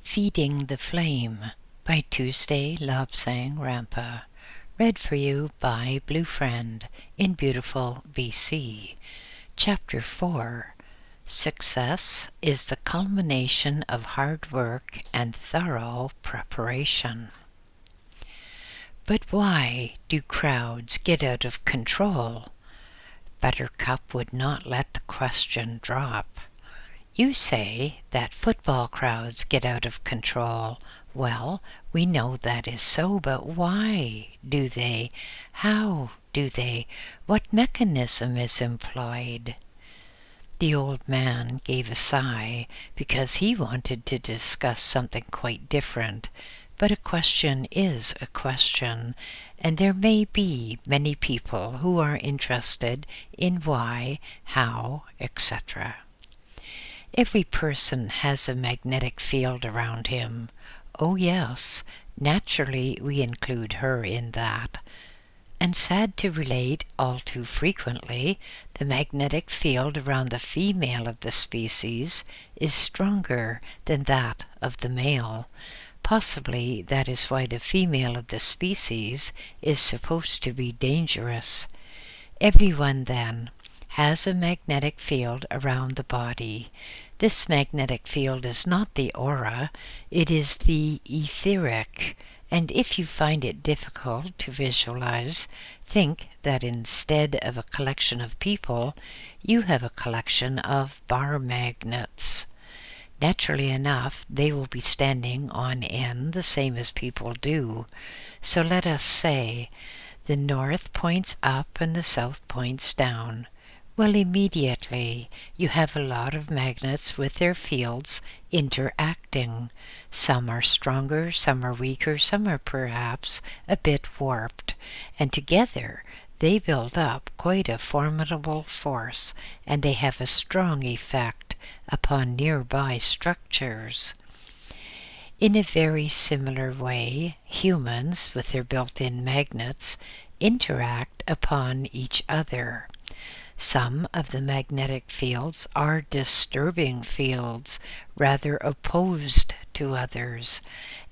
Feeding the Flame by Tuesday Lobsang Rampa. Read for you by BlueFriend in beautiful BC. Chapter 4. Success is the culmination of hard work and thorough preparation. But why do crowds get out of control? Buttercup would not let the question drop. You say that football crowds get out of control. Well, we know that is so, but why do they? How do they? What mechanism is employed? The old man gave a sigh because he wanted to discuss something quite different. But a question is a question, and there may be many people who are interested in why, how, etc. Every person has a magnetic field around him. Oh yes, naturally we include her in that. And sad to relate, all too frequently, the magnetic field around the female of the species is stronger than that of the male. Possibly that is why the female of the species is supposed to be dangerous. Everyone, then, has a magnetic field around the body. This magnetic field is not the aura, it is the etheric, and if you find it difficult to visualize, think that instead of a collection of people, you have a collection of bar magnets. Naturally enough, they will be standing on end the same as people do. So let us say, the north points up and the south points down. Well, immediately you have a lot of magnets with their fields interacting. Some are stronger, some are weaker, some are perhaps a bit warped, and together they build up quite a formidable force, and they have a strong effect upon nearby structures. In a very similar way, humans, with their built-in magnets, interact upon each other. Some of the magnetic fields are disturbing fields, rather opposed to others,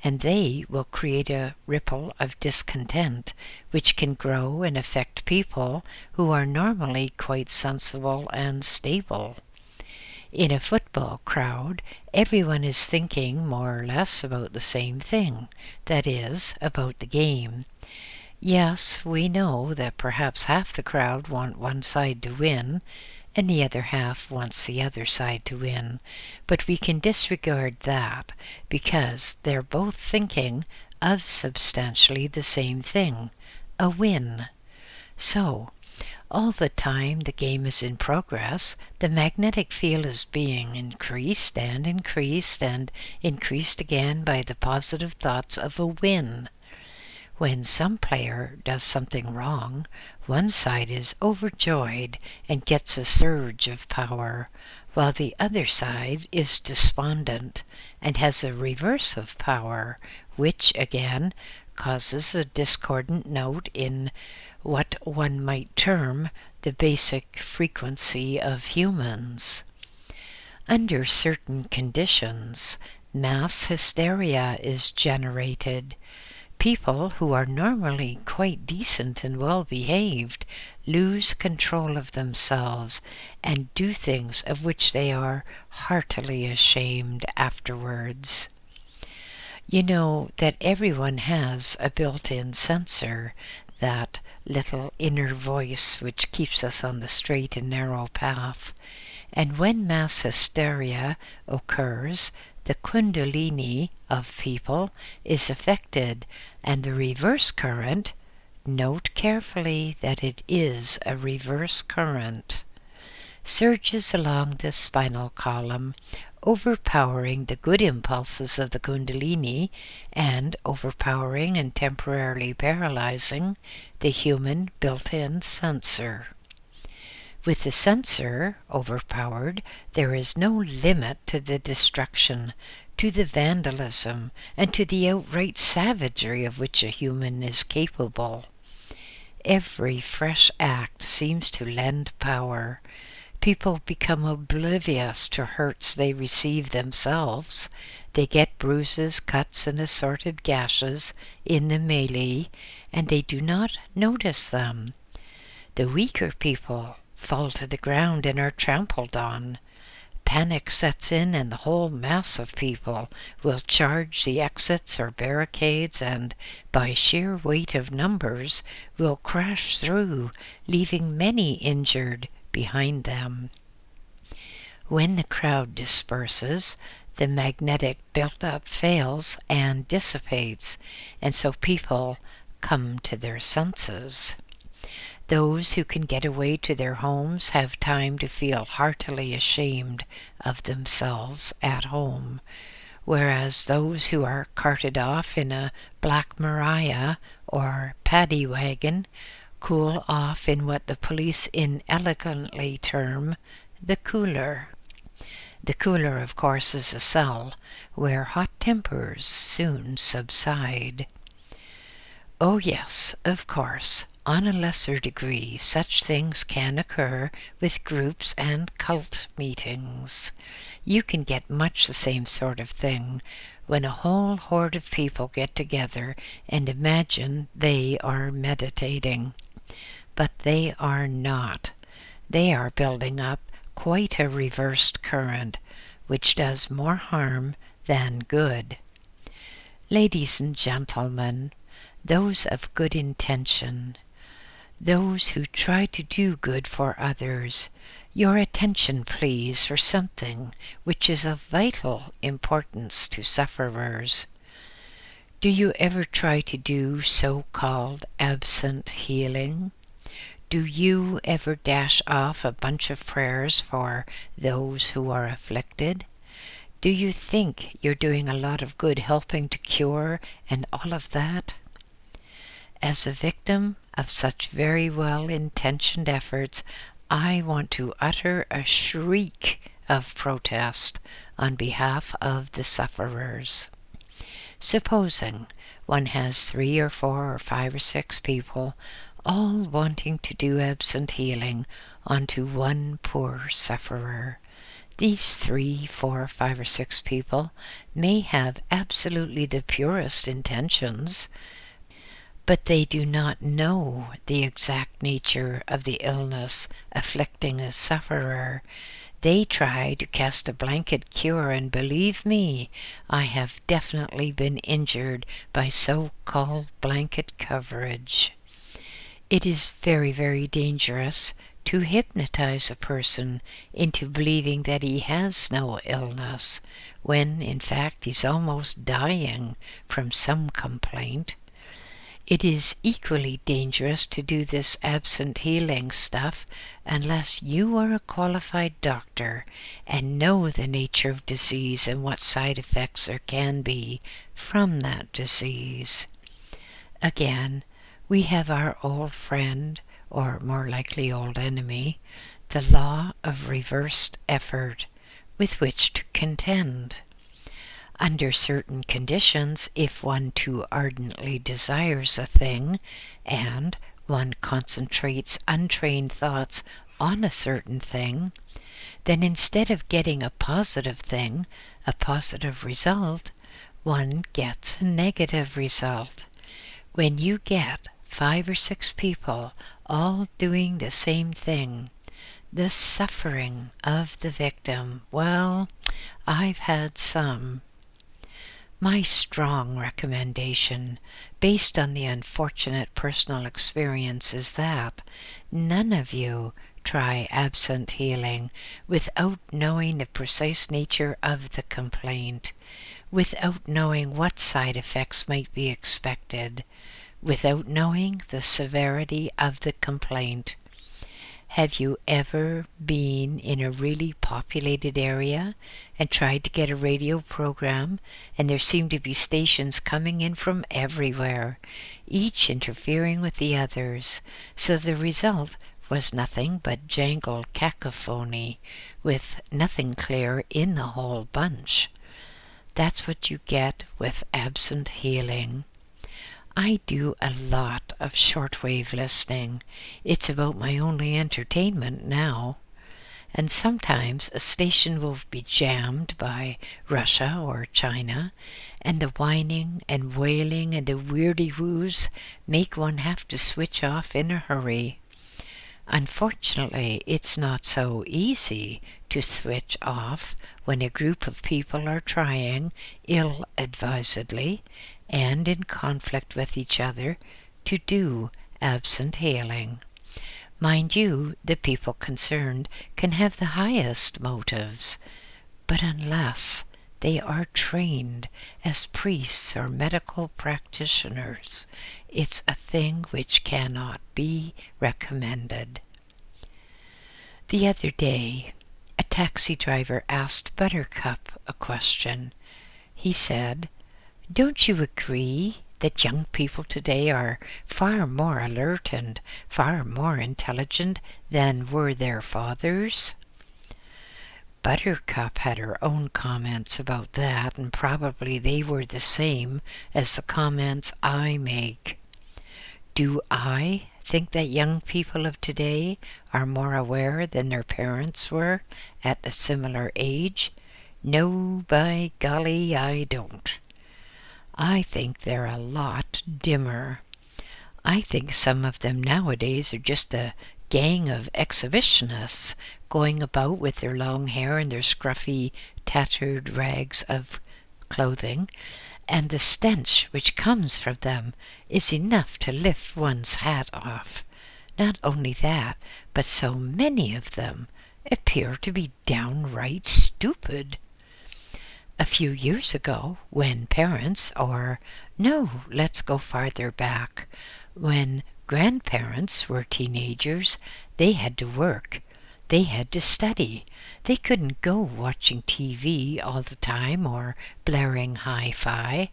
and they will create a ripple of discontent which can grow and affect people who are normally quite sensible and stable. In a football crowd, everyone is thinking more or less about the same thing, that is, about the game. Yes, we know that perhaps half the crowd want one side to win, and the other half wants the other side to win, but we can disregard that because they're both thinking of substantially the same thing, a win. So, all the time the game is in progress, the magnetic field is being increased and increased and increased again by the positive thoughts of a win. When some player does something wrong, one side is overjoyed and gets a surge of power, while the other side is despondent and has a reverse of power, which again causes a discordant note in what one might term the basic frequency of humans. Under certain conditions, mass hysteria is generated. People who are normally quite decent and well-behaved lose control of themselves and do things of which they are heartily ashamed afterwards. You know that everyone has a built-in sensor, that little inner voice which keeps us on the straight and narrow path. And when mass hysteria occurs, the kundalini of people is affected, and the reverse current, note carefully that it is a reverse current, surges along the spinal column, overpowering the good impulses of the kundalini and overpowering and temporarily paralyzing the human built-in sensor. With the sensor overpowered, there is no limit to the destruction, to the vandalism, and to the outright savagery of which a human is capable. Every fresh act seems to lend power. People become oblivious to hurts they receive themselves. They get bruises, cuts, and assorted gashes in the melee, and they do not notice them. The weaker people fall to the ground and are trampled on. Panic sets in, and the whole mass of people will charge the exits or barricades and, by sheer weight of numbers, will crash through, leaving many injured behind them. When the crowd disperses, the magnetic build-up fails and dissipates, and so people come to their senses. Those who can get away to their homes have time to feel heartily ashamed of themselves at home, whereas those who are carted off in a Black Maria or paddy wagon cool off in what the police inelegantly term the cooler. The cooler, of course, is a cell where hot tempers soon subside. Oh yes, of course, on a lesser degree such things can occur with groups and cult meetings. You can get much the same sort of thing when a whole horde of people get together and imagine they are meditating. But they are not. They are building up quite a reversed current, which does more harm than good. Ladies and gentlemen, those of good intention, those who try to do good for others, your attention please for something which is of vital importance to sufferers. Do you ever try to do so-called absent healing? Do you ever dash off a bunch of prayers for those who are afflicted? Do you think you're doing a lot of good helping to cure and all of that? As a victim of such very well-intentioned efforts, I want to utter a shriek of protest on behalf of the sufferers. Supposing one has 3 or 4 or 5 or 6 people all wanting to do absent healing onto one poor sufferer. These 3, 4, 5, or 6 people may have absolutely the purest intentions, but they do not know the exact nature of the illness afflicting a sufferer. They try to cast a blanket cure, and believe me, I have definitely been injured by so-called blanket coverage. It is very, very dangerous to hypnotize a person into believing that he has no illness, when in fact he's almost dying from some complaint. It is equally dangerous to do this absent healing stuff unless you are a qualified doctor and know the nature of disease and what side effects there can be from that disease. Again, we have our old friend, or more likely old enemy, the law of reversed effort, with which to contend. Under certain conditions, if one too ardently desires a thing, and one concentrates untrained thoughts on a certain thing, then instead of getting a positive thing, a positive result, one gets a negative result. When you get 5 or 6 people all doing the same thing, the suffering of the victim, well, I've had some. My strong recommendation, based on the unfortunate personal experience, is that none of you try absent healing without knowing the precise nature of the complaint, without knowing what side effects might be expected, without knowing the severity of the complaint. Have you ever been in a really populated area and tried to get a radio program, and there seemed to be stations coming in from everywhere, each interfering with the others, so the result was nothing but jangled cacophony, with nothing clear in the whole bunch? That's what you get with absent healing. I do a lot of shortwave listening. It's about my only entertainment now. and sometimes a station will be jammed by Russia or China, and the whining and wailing and the weirdy-woos make one have to switch off in a hurry. Unfortunately, it's not so easy to switch off when a group of people are trying, ill-advisedly, and in conflict with each other, to do absent hailing. Mind you, the people concerned can have the highest motives, but unless they are trained as priests or medical practitioners, it's a thing which cannot be recommended. The other day, a taxi driver asked Buttercup a question. He said, "Don't you agree that young people today are far more alert and far more intelligent than were their fathers?" Buttercup had her own comments about that, and probably they were the same as the comments I make. Do I think that young people of today are more aware than their parents were at a similar age? No, by golly, I don't. I think they're a lot dimmer. I think some of them nowadays are just a gang of exhibitionists going about with their long hair and their scruffy, tattered rags of clothing, and the stench which comes from them is enough to lift one's hat off. Not only that, but so many of them appear to be downright stupid. A few years ago, when parents, or no, let's go farther back, when grandparents were teenagers, they had to work. They had to study. They couldn't go watching TV all the time or blaring hi-fi.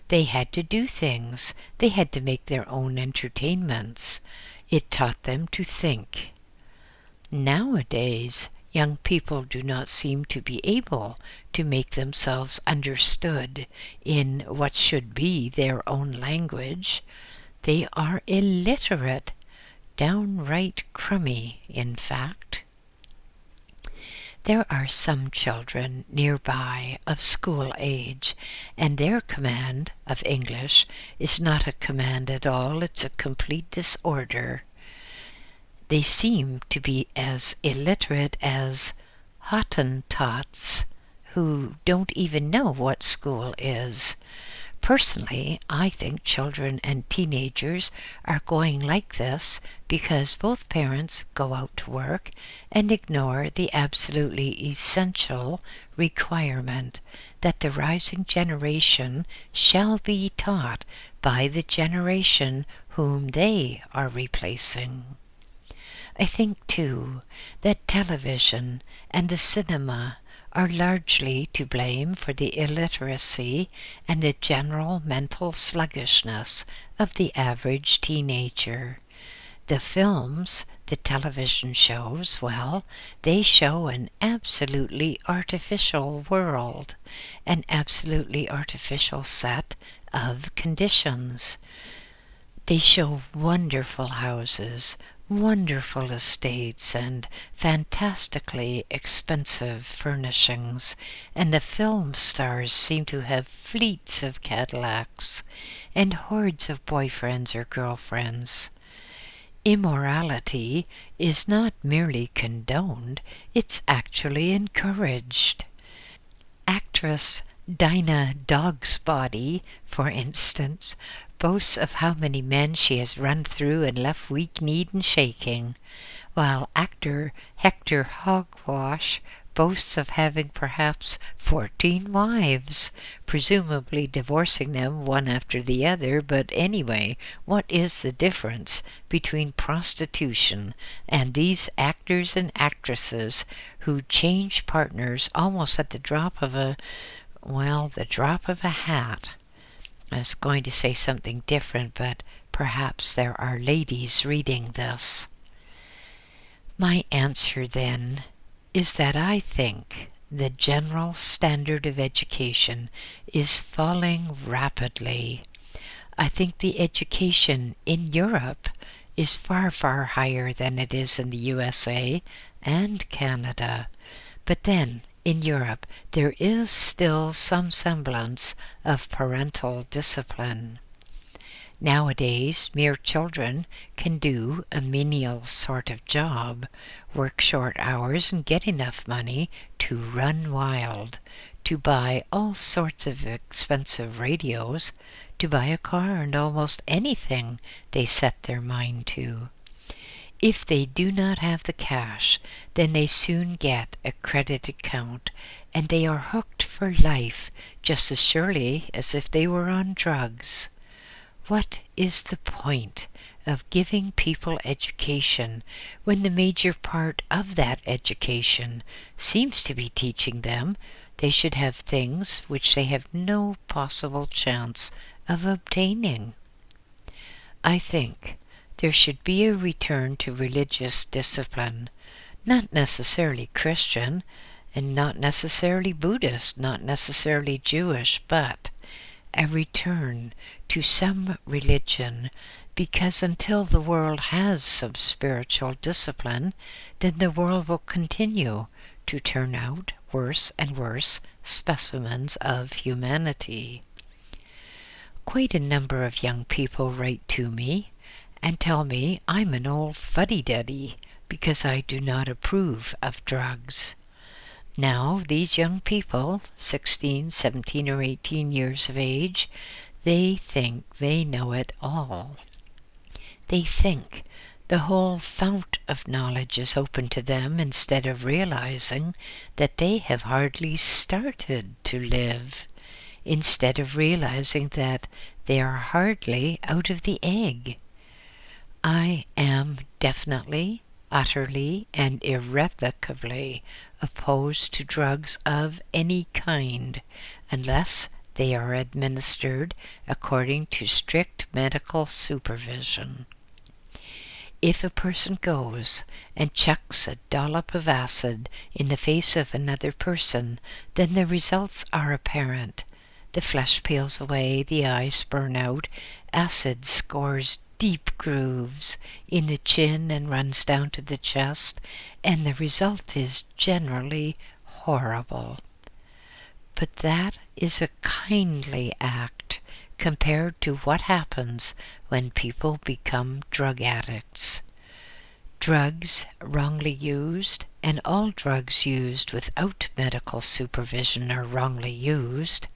They had to do things. They had to make their own entertainments. It taught them to think. Nowadays, young people do not seem to be able to make themselves understood in what should be their own language. They are illiterate, downright crummy, in fact. There are some children nearby of school age, and their command of English is not a command at all, it's a complete disorder. They seem to be as illiterate as Hottentots who don't even know what school is. Personally, I think children and teenagers are going like this because both parents go out to work and ignore the absolutely essential requirement that the rising generation shall be taught by the generation whom they are replacing. I think, too, that television and the cinema are largely to blame for the illiteracy and the general mental sluggishness of the average teenager. The films, the television shows, well, they show an absolutely artificial world, an absolutely artificial set of conditions. They show wonderful houses, wonderful estates, and fantastically expensive furnishings, and the film stars seem to have fleets of Cadillacs and hordes of boyfriends or girlfriends. Immorality is not merely condoned, it's actually encouraged. Actress Dinah Dogsbody, for instance, boasts of how many men she has run through and left weak-kneed and shaking, while actor Hector Hogwash boasts of having perhaps 14 wives, presumably divorcing them one after the other. But anyway, what is the difference between prostitution and these actors and actresses who change partners almost at the drop of a hat? I was going to say something different, but perhaps there are ladies reading this. My answer, then, is that I think the general standard of education is falling rapidly. I think the education in Europe is far, far higher than it is in the USA, and Canada. But then, in Europe, there is still some semblance of parental discipline. Nowadays, mere children can do a menial sort of job, work short hours and get enough money to run wild, to buy all sorts of expensive radios, to buy a car and almost anything they set their mind to. If they do not have the cash, then they soon get a credit account, and they are hooked for life just as surely as if they were on drugs. What is the point of giving people education when the major part of that education seems to be teaching them they should have things which they have no possible chance of obtaining? I think there should be a return to religious discipline, not necessarily Christian, and not necessarily Buddhist, not necessarily Jewish, but a return to some religion, because until the world has some spiritual discipline, then the world will continue to turn out worse and worse specimens of humanity. Quite a number of young people write to me and tell me I'm an old fuddy-duddy because I do not approve of drugs. Now, these young people, 16, 17, or 18 years of age, they think they know it all. They think the whole fount of knowledge is open to them instead of realizing that they have hardly started to live, instead of realizing that they are hardly out of the egg. I am definitely, utterly, and irrevocably opposed to drugs of any kind, unless they are administered according to strict medical supervision. If a person goes and chucks a dollop of acid in the face of another person, then the results are apparent. The flesh peels away, the eyes burn out, acid scores deep grooves in the chin and runs down to the chest, and the result is generally horrible. But that is a kindly act compared to what happens when people become drug addicts. Drugs wrongly used, and all drugs used without medical supervision are wrongly used,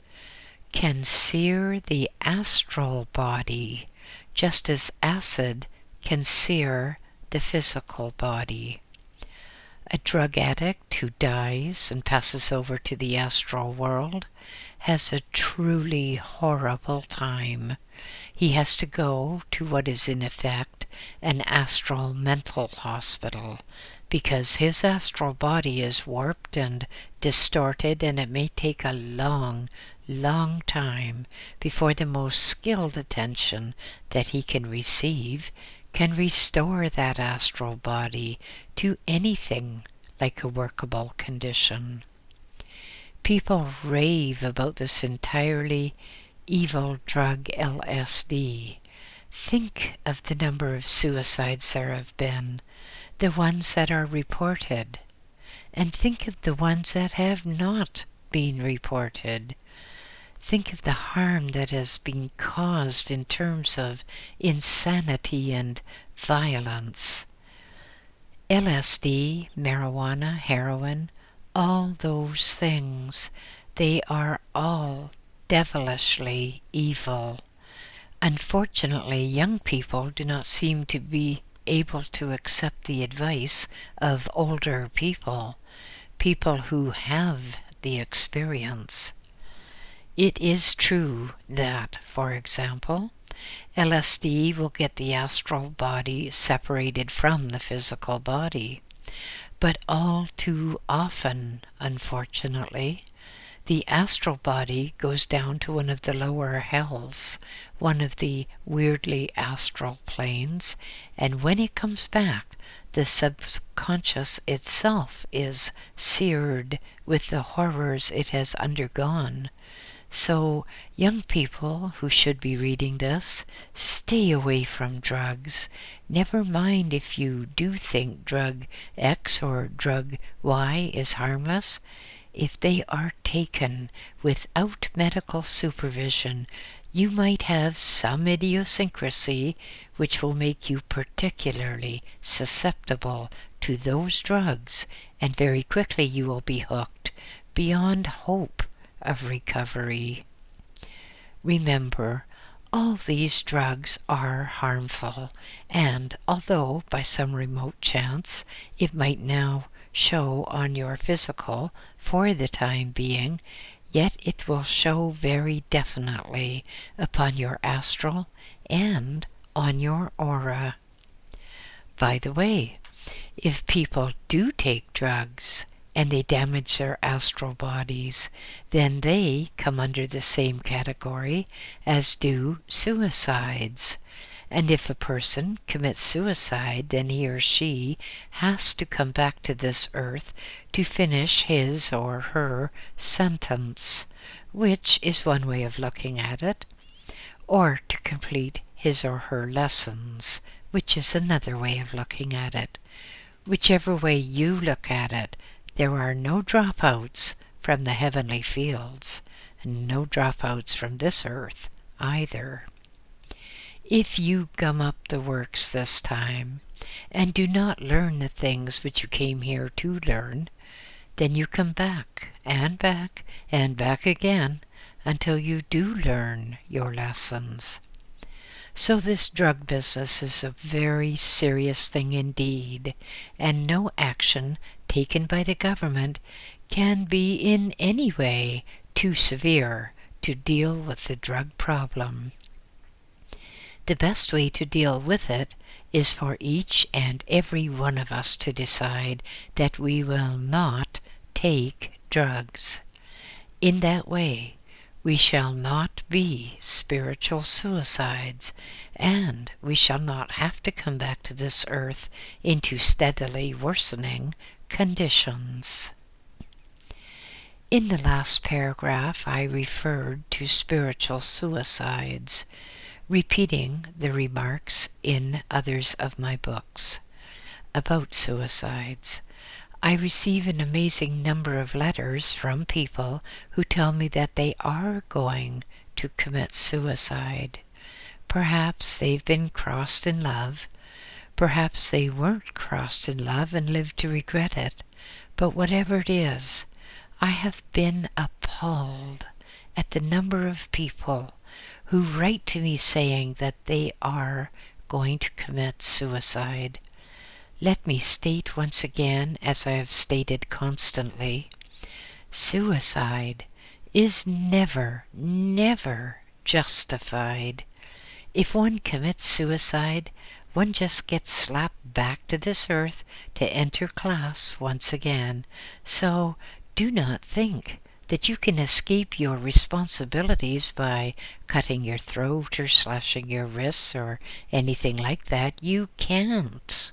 can sear the astral body, just as acid can sear the physical body. A drug addict who dies and passes over to the astral world has a truly horrible time. He has to go to what is in effect an astral mental hospital, because his astral body is warped and distorted, and it may take a long time before the most skilled attention that he can receive can restore that astral body to anything like a workable condition. People rave about this entirely evil drug LSD. Think of the number of suicides there have been, the ones that are reported, and think of the ones that have not been reported. Think of the harm that has been caused in terms of insanity and violence. LSD, marijuana, heroin, all those things, they are all devilishly evil. Unfortunately, young people do not seem to be able to accept the advice of older people who have the experience. It is true that, for example, LSD will get the astral body separated from the physical body, but all too often, unfortunately, the astral body goes down to one of the lower hells, one of the weirdly astral planes, and when it comes back, the subconscious itself is seared with the horrors it has undergone. So, young people who should be reading this, stay away from drugs. Never mind if you do think drug X or drug Y is harmless. If they are taken without medical supervision, you might have some idiosyncrasy which will make you particularly susceptible to those drugs, and very quickly you will be hooked beyond hope of recovery. Remember, all these drugs are harmful, and although by some remote chance it might now show on your physical for the time being, yet it will show very definitely upon your astral and on your aura. By the way, if people do take drugs and they damage their astral bodies, then they come under the same category as do suicides. And if a person commits suicide, then he or she has to come back to this earth to finish his or her sentence, which is one way of looking at it, or to complete his or her lessons, which is another way of looking at it. Whichever way you look at it, there are no dropouts from the heavenly fields, and no dropouts from this earth either. If you gum up the works this time, and do not learn the things which you came here to learn, then you come back, and back, and back again, until you do learn your lessons. So this drug business is a very serious thing indeed, and no action taken by the government can be in any way too severe to deal with the drug problem. The best way to deal with it is for each and every one of us to decide that we will not take drugs. In that way, we shall not be spiritual suicides, and we shall not have to come back to this earth into steadily worsening conditions. In the last paragraph, I referred to spiritual suicides, repeating the remarks in others of my books about suicides. I receive an amazing number of letters from people who tell me that they are going to commit suicide. Perhaps they've been crossed in love. Perhaps they weren't crossed in love and lived to regret it. But whatever it is, I have been appalled at the number of people who write to me saying that they are going to commit suicide. Let me state once again, as I have stated constantly, suicide is never, never justified. If one commits suicide, one just gets slapped back to this earth to enter class once again. So do not think that you can escape your responsibilities by cutting your throat or slashing your wrists or anything like that. You can't.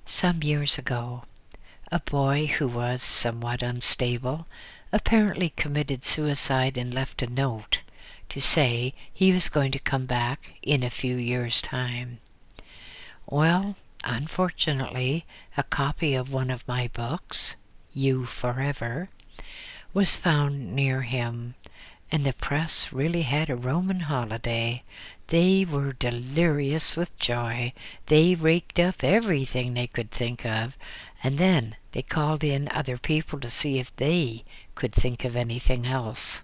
Some years ago, a boy who was somewhat unstable apparently committed suicide and left a note to say he was going to come back in a few years' time. Well, unfortunately, a copy of one of my books, You Forever, was found near him, and the press really had a Roman holiday. They were delirious with joy. They raked up everything they could think of, and then they called in other people to see if they could think of anything else.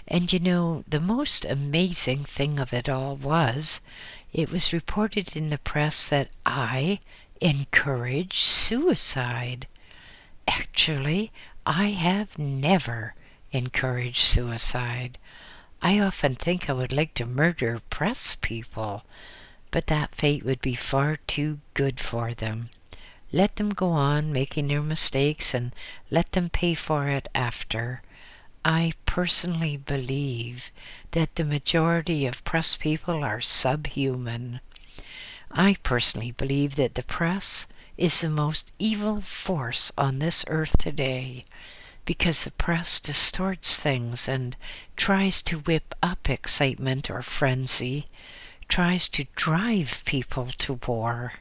And you know, the most amazing thing of it all was, it was reported in the press that I encourage suicide. Actually, I have never encouraged suicide. I often think I would like to murder press people, but that fate would be far too good for them. Let them go on making their mistakes and let them pay for it after. I personally believe that the majority of press people are subhuman. I personally believe that the press is the most evil force on this earth today. because the press distorts things and tries to whip up excitement or frenzy, tries to drive people to war.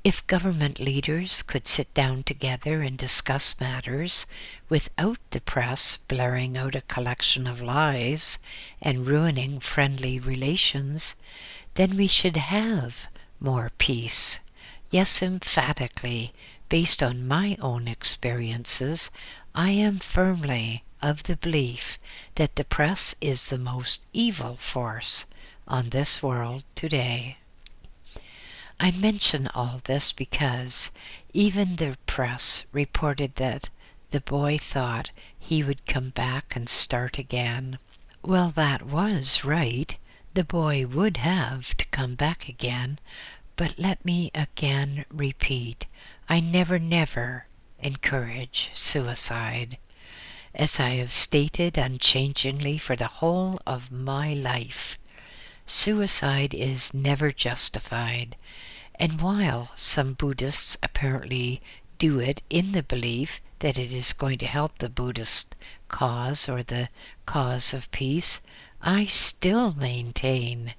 If government leaders could sit down together and discuss matters without the press blaring out a collection of lies and ruining friendly relations, then we should have more peace. Yes, emphatically, based on my own experiences, I am firmly of the belief that the press is the most evil force on this world today. I mention all this because even the press reported that the boy thought he would come back and start again. Well, that was right. The boy would have to come back again, but let me again repeat, I never encourage suicide. As I have stated unchangingly for the whole of my life, suicide is never justified, and while some Buddhists apparently do it in the belief that it is going to help the Buddhist cause or the cause of peace, I still maintain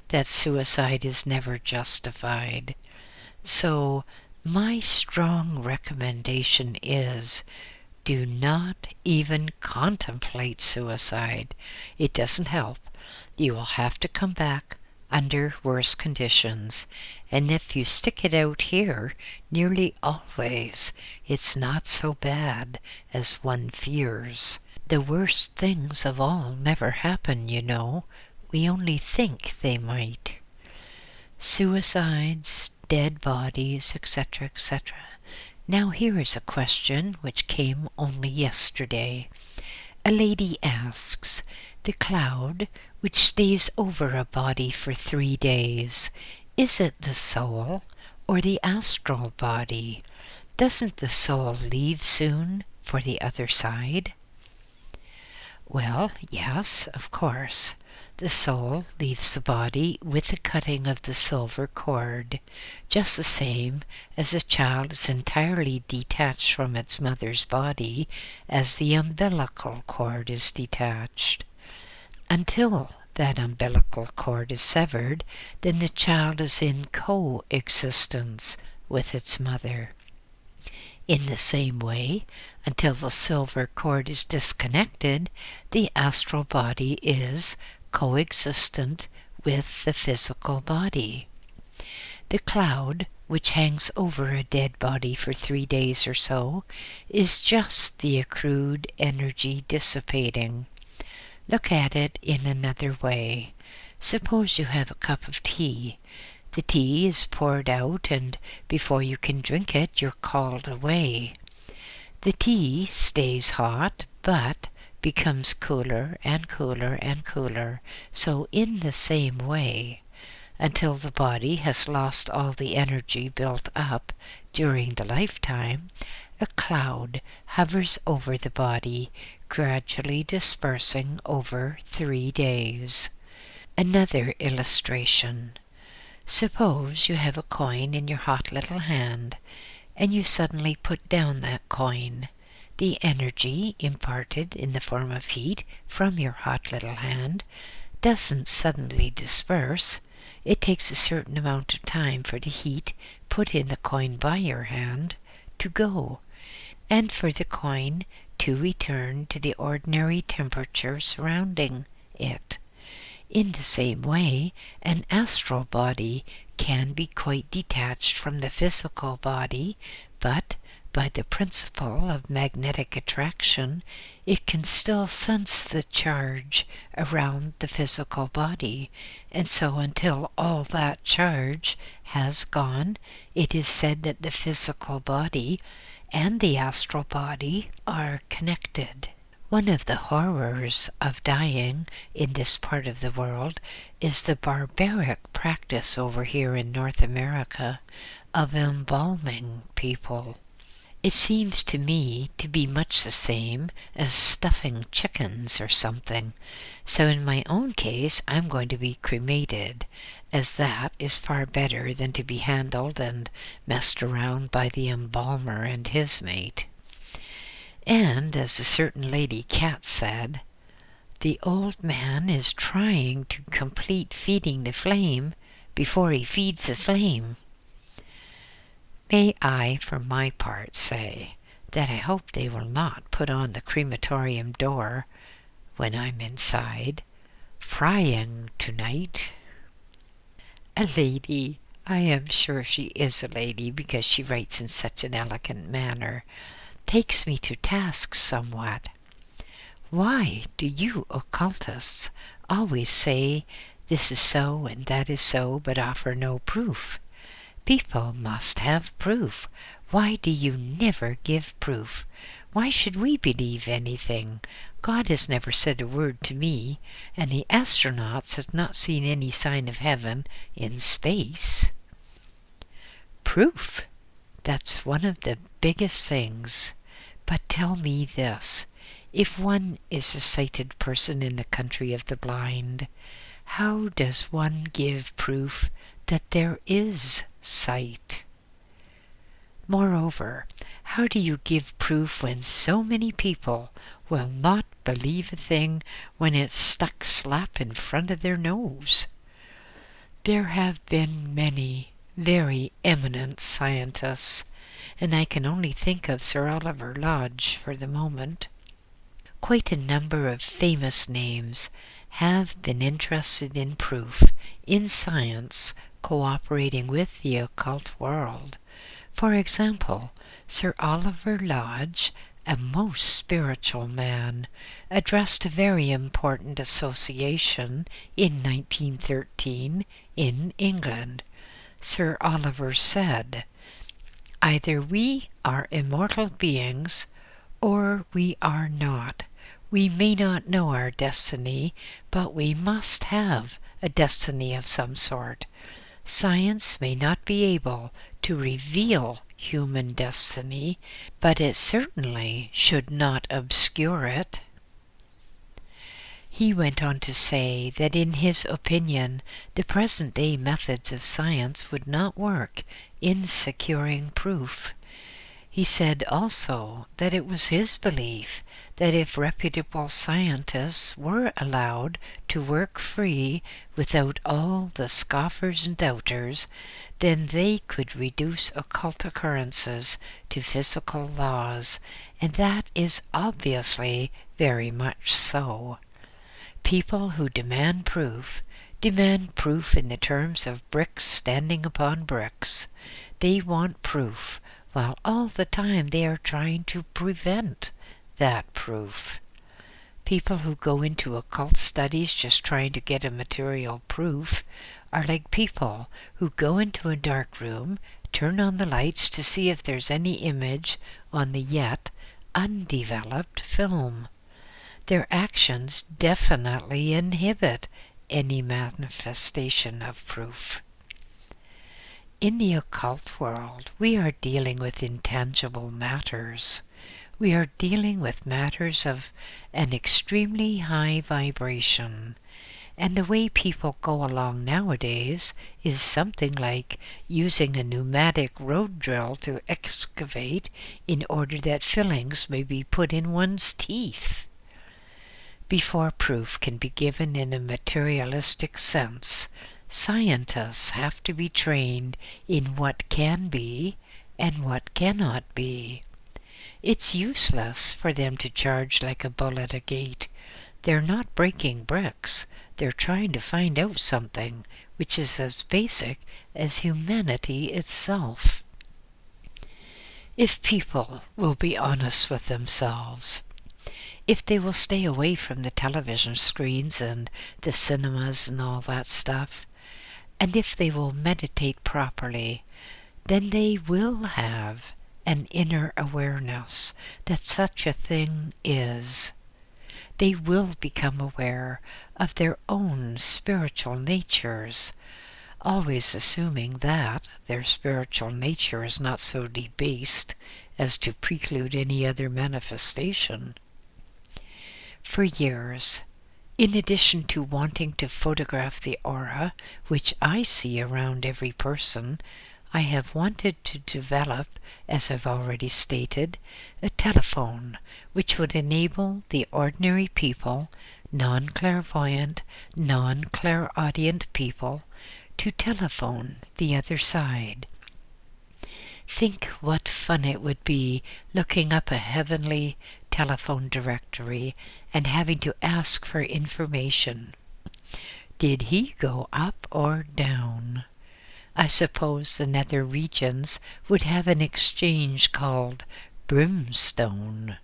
that suicide is never justified. So my strong recommendation is, do not even contemplate suicide. It doesn't help. You will have to come back under worse conditions, and if you stick it out here, nearly always it's not so bad as one fears. The worst things of all never happen, you know. We only think they might. Suicides, dead bodies, etc., etc. Now here is a question which came only yesterday. A lady asks, the cloud which stays over a body for 3 days, is it the soul or the astral body? Doesn't the soul leave soon for the other side? Well, yes, of course. The soul leaves the body with the cutting of the silver cord, just the same as a child is entirely detached from its mother's body as the umbilical cord is detached. Until that umbilical cord is severed, then the child is in coexistence with its mother. In the same way, until the silver cord is disconnected, the astral body is coexistent with the physical body. The cloud, which hangs over a dead body for 3 days or so, is just the accrued energy dissipating. Look at it in another way. Suppose you have a cup of tea. The tea is poured out, and before you can drink it, you're called away. The tea stays hot, but becomes cooler and cooler and cooler. So in the same way, until the body has lost all the energy built up during the lifetime, a cloud hovers over the body, gradually dispersing over 3 days. Another illustration. Suppose you have a coin in your hot little hand, and you suddenly put down that coin. The energy imparted in the form of heat from your hot little hand doesn't suddenly disperse. It takes a certain amount of time for the heat put in the coin by your hand to go, and for the coin to return to the ordinary temperature surrounding it. In the same way, an astral body can be quite detached from the physical body, but by the principle of magnetic attraction, it can still sense the charge around the physical body, and so until all that charge has gone, it is said that the physical body and the astral body are connected. One of the horrors of dying in this part of the world is the barbaric practice over here in North America of embalming people. It seems to me to be much the same as stuffing chickens or something. So in my own case, I'm going to be cremated, as that is far better than to be handled and messed around by the embalmer and his mate. And as a certain lady cat said, the old man is trying to complete feeding the flame before he feeds the flame. May I, for my part, say that I hope they will not put on the crematorium door when I'm inside, frying tonight. A lady, I am sure she is a lady because she writes in such an elegant manner, takes me to task somewhat. Why do you occultists always say this is so and that is so, but offer no proof? People must have proof. Why do you never give proof? Why should we believe anything? God has never said a word to me, and the astronauts have not seen any sign of heaven in space. Proof. That's one of the biggest things. But tell me this. If one is a sighted person in the country of the blind, how does one give proof that there is sight? Moreover, how do you give proof when so many people will not believe a thing when it's stuck slap in front of their nose? There have been many very eminent scientists, and I can only think of Sir Oliver Lodge for the moment. Quite a number of famous names have been interested in proof, in science, cooperating with the occult world. For example, Sir Oliver Lodge, a most spiritual man, addressed a very important association in 1913 in England. Sir Oliver said, "Either we are immortal beings, or we are not. We may not know our destiny, but we must have a destiny of some sort. Science may not be able to reveal human destiny, but it certainly should not obscure it." He went on to say that in his opinion the present-day methods of science would not work in securing proof. He said also that it was his belief that if reputable scientists were allowed to work free without all the scoffers and doubters, then they could reduce occult occurrences to physical laws, and that is obviously very much so. People who demand proof in the terms of bricks standing upon bricks. They want proof, while all the time they are trying to prevent that proof. People who go into occult studies just trying to get a material proof are like people who go into a dark room, turn on the lights to see if there's any image on the yet undeveloped film. Their actions definitely inhibit any manifestation of proof. In the occult world, we are dealing with intangible matters. We are dealing with matters of an extremely high vibration, and the way people go along nowadays is something like using a pneumatic road drill to excavate in order that fillings may be put in one's teeth. Before proof can be given in a materialistic sense, scientists have to be trained in what can be and what cannot be. It's useless for them to charge like a bull at a gate. They're not breaking bricks. They're trying to find out something which is as basic as humanity itself. If people will be honest with themselves, if they will stay away from the television screens and the cinemas and all that stuff, and if they will meditate properly, then they will have an inner awareness that such a thing is. They will become aware of their own spiritual natures, always assuming that their spiritual nature is not so debased as to preclude any other manifestation. For years, in addition to wanting to photograph the aura, which I see around every person, I have wanted to develop, as I've already stated, a telephone which would enable the ordinary people, non-clairvoyant, non-clairaudient people, to telephone the other side. Think what fun it would be looking up a heavenly telephone directory and having to ask for information. Did he go up or down? I suppose the nether regions would have an exchange called brimstone,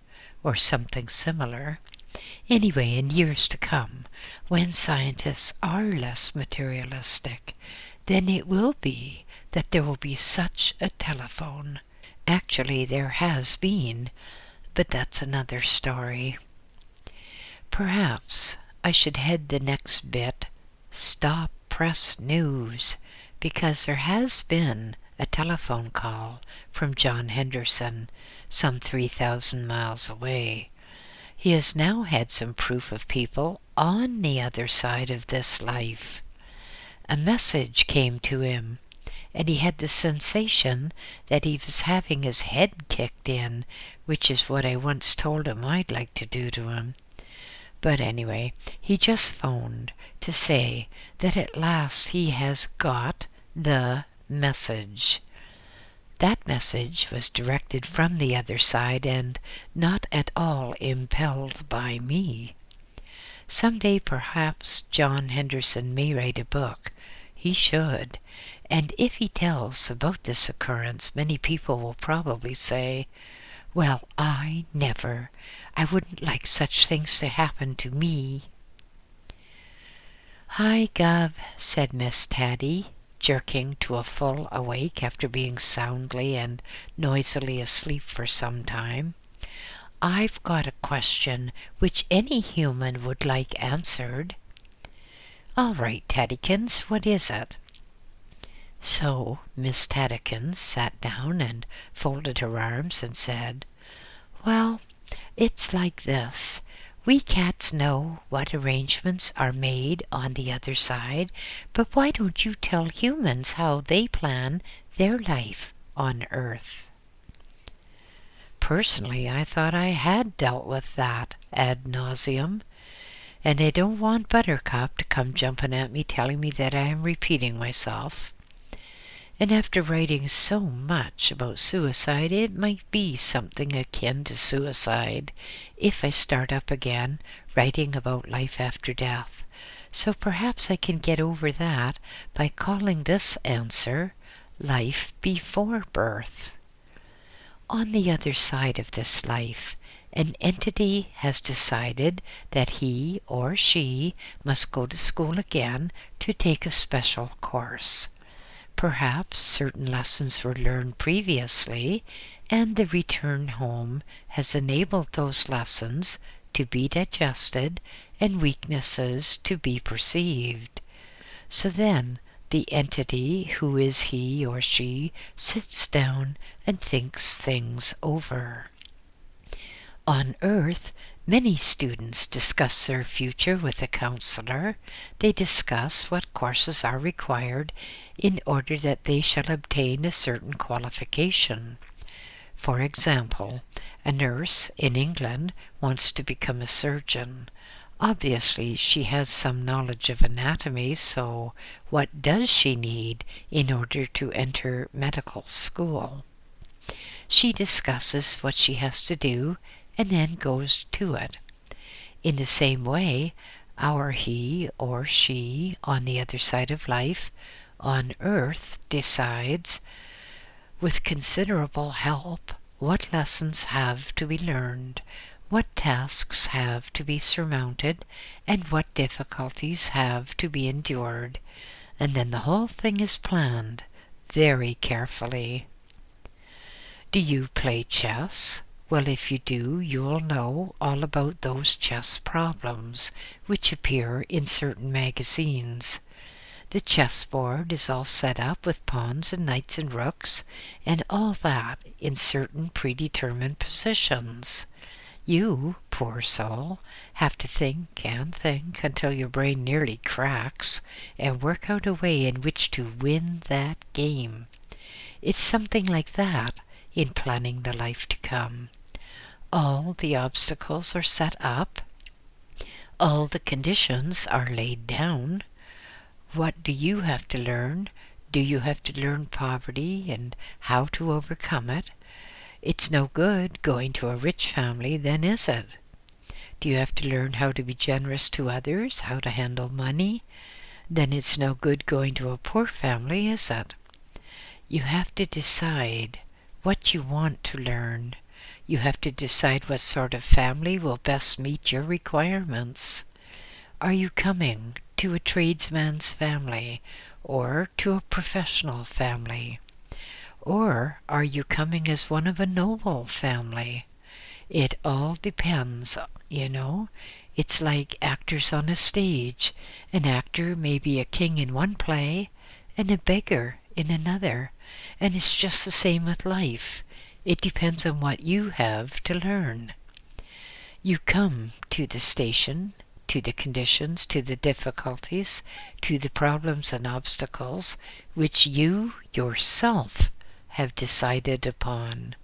or something similar. Anyway, in years to come, when scientists are less materialistic, then it will be that there will be such a telephone. Actually, there has been, but that's another story. Perhaps I should head the next bit, Stop Press News, because there has been a telephone call from John Henderson, some 3,000 miles away. He has now had some proof of people on the other side of this life. A message came to him, and he had the sensation that he was having his head kicked in, which is what I once told him I'd like to do to him. But anyway, he just phoned to say that at last he has got the message. That message was directed from the other side and not at all impelled by me. Someday perhaps John Henderson may write a book. He should. And if he tells about this occurrence, many people will probably say, "Well, I never. I wouldn't like such things to happen to me." "Hi, Gov," said Miss Taddy, jerking to a full awake after being soundly and noisily asleep for some time. "I've got a question which any human would like answered." "All right, Taddykins, what is it?" So Miss Taddykins sat down and folded her arms and said, "Well, it's like this. We cats know what arrangements are made on the other side, but why don't you tell humans how they plan their life on Earth?" Personally, I thought I had dealt with that ad nauseum, and I don't want Buttercup to come jumping at me telling me that I am repeating myself. And after writing so much about suicide, it might be something akin to suicide if I start up again writing about life after death. So perhaps I can get over that by calling this answer Life Before Birth. On the other side of this life, an entity has decided that he or she must go to school again to take a special course. Perhaps certain lessons were learned previously, and the return home has enabled those lessons to be digested and weaknesses to be perceived. So then the entity who is he or she sits down and thinks things over. On Earth, many students discuss their future with a counselor. They discuss what courses are required in order that they shall obtain a certain qualification. For example, a nurse in England wants to become a surgeon. Obviously, she has some knowledge of anatomy, so what does she need in order to enter medical school? She discusses what she has to do and then goes to it. In the same way, our he or she on the other side of life, on Earth, decides, with considerable help, what lessons have to be learned, what tasks have to be surmounted, and what difficulties have to be endured, and then the whole thing is planned very carefully. Do you play chess? Well, if you do, you will know all about those chess problems which appear in certain magazines. The chessboard is all set up with pawns and knights and rooks, and all that in certain predetermined positions. You, poor soul, have to think and think until your brain nearly cracks, and work out a way in which to win that game. It's something like that in planning the life to come. All the obstacles are set up. All the conditions are laid down. What do you have to learn? Do you have to learn poverty and how to overcome it? It's no good going to a rich family, then, is it? Do you have to learn how to be generous to others, how to handle money? Then it's no good going to a poor family, is it? You have to decide what you want to learn. You have to decide what sort of family will best meet your requirements. Are you coming to a tradesman's family or to a professional family? Or are you coming as one of a noble family? It all depends, you know. It's like actors on a stage. An actor may be a king in one play and a beggar in another. And it's just the same with life. It depends on what you have to learn. You come to the station, to the conditions, to the difficulties, to the problems and obstacles which you yourself have decided upon.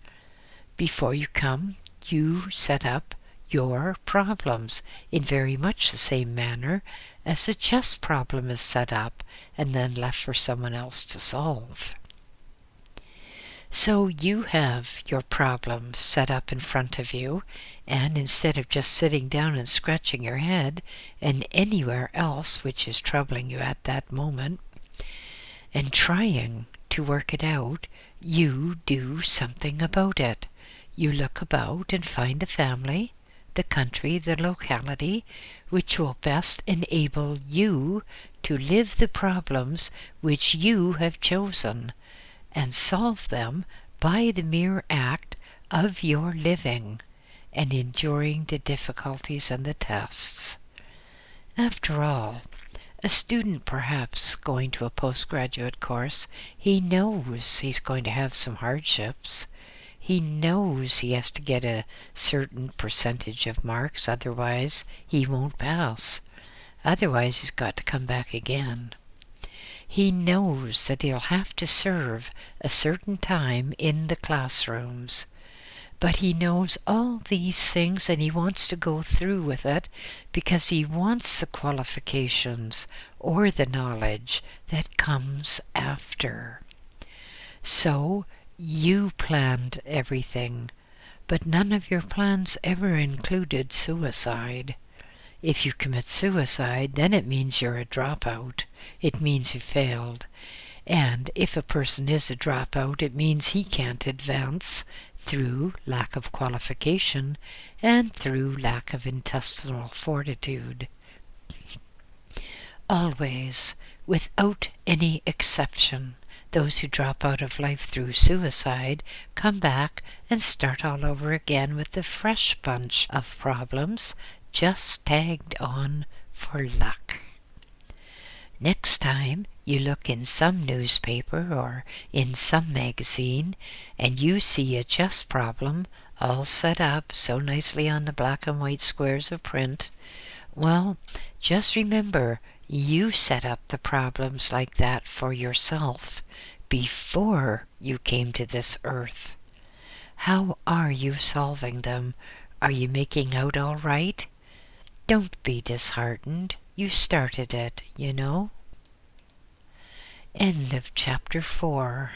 Before you come, you set up your problems in very much the same manner as a chess problem is set up and then left for someone else to solve. So you have your problems set up in front of you, and instead of just sitting down and scratching your head and anywhere else which is troubling you at that moment and trying to work it out, you do something about it. You look about and find the family, the country, the locality, which will best enable you to live the problems which you have chosen, and solve them by the mere act of your living and enduring the difficulties and the tests. After all, a student perhaps going to a postgraduate course, he knows he's going to have some hardships. He knows he has to get a certain percentage of marks, otherwise he won't pass. Otherwise he's got to come back again. He knows that he'll have to serve a certain time in the classrooms. But he knows all these things and he wants to go through with it because he wants the qualifications or the knowledge that comes after. So you planned everything, but none of your plans ever included suicide. If you commit suicide, then it means you're a dropout. It means you failed. And if a person is a dropout, it means he can't advance through lack of qualification and through lack of intestinal fortitude. Always, without any exception, those who drop out of life through suicide come back and start all over again with a fresh bunch of problems just tagged on for luck. Next time you look in some newspaper or in some magazine and you see a chess problem all set up so nicely on the black and white squares of print, well, just remember you set up the problems like that for yourself before you came to this earth. How are you solving them? Are you making out all right? Don't be disheartened. You started it, you know. End of chapter 4.